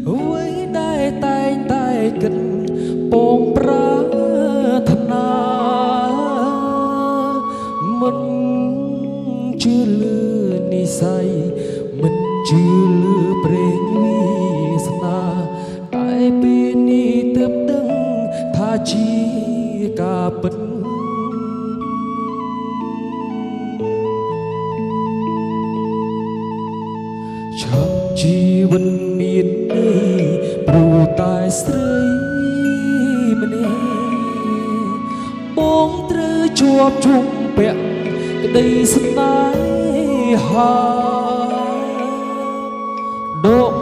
អ្វីដែលតែងតែគិតពងប្រាថ្នាមិនជឿលើនិស័យមិនជឿលើព្រេងវាសនាតែពេលនេះទើបដឹងថាជាការពិតឆាប់ជីវិតមានន័យព្រោះតែស្រីម្នាក់បងត្រូវជាប់ជុំពាក់ក្តីស្នេហាដក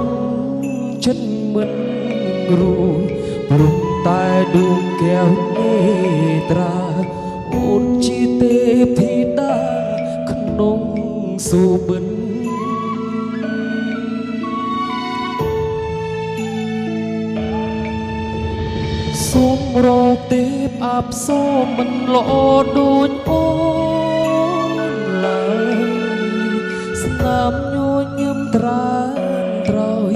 ចិត្តមិនរួចព្រមតែដួងកែវនេត្រាអូនជាទេពធីតាក្នុងសុបិនសូមរកទេពអប្សរមិនល្អដូចអូនឡើយស្នាមញញឹមត្រានត្រោយ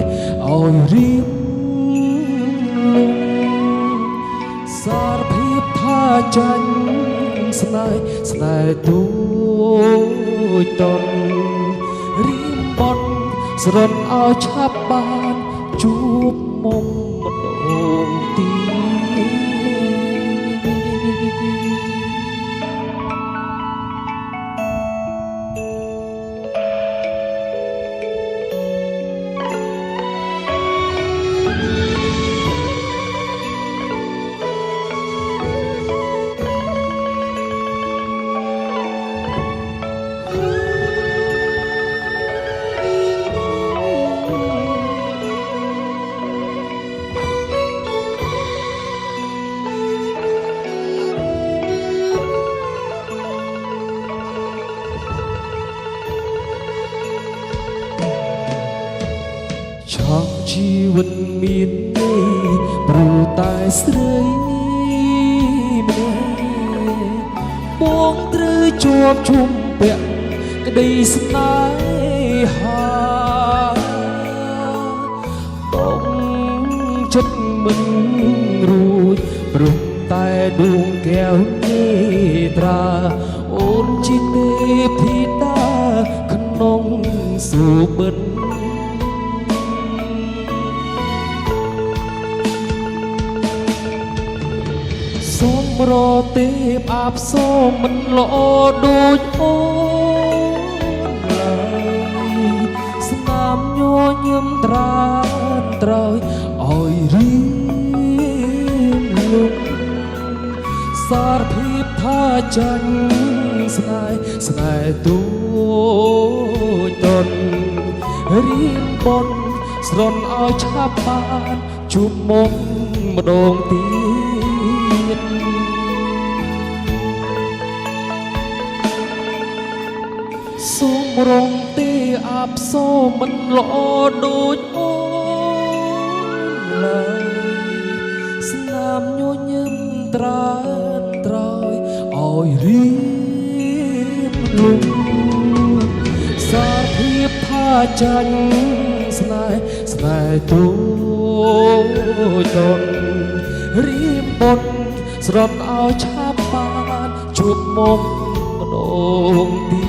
ឲ្យរៀបលំសារភាពថាចាញ់ស្នេហ៍ទូចតនរៀមបន់ស្រន់ឲ្យឆាប់បានជួបមុំម្ដងទៀតឆាប់ជីវិតមានន័យព្រោះតែស្រីម្នាក់បងត្រូវជាប់ជុំពាក់ក្តីស្នេហាបងចិត្តមិនរួចព្រោះតែដួងកែវនេត្រាអូនជាទេពធីតាក្នុងសុបិនសូមរកទេពអប្សរមិនល្អដូចអូនឡើយស្នាមញញឹមត្រានត្រោយឲ្យរៀមលំសារភាពថាចាញ់ស្នេហ៍ទូចតនរៀមបន់ស្រន់ឲ្យឆាប់បានជួបមុំម្ដងទៀតសូមរងទេអប្សរមិនល្អដូចអូនឡើយស្នាមញញឹមត្រានត្រោយឲ្យរៀបលំសារភាពថាចាញ់ស្នេហ៍ទូចតនរៀបបន់ស្រន់ឲ្យឆាប់បានជួបមុំម្ដងទៀត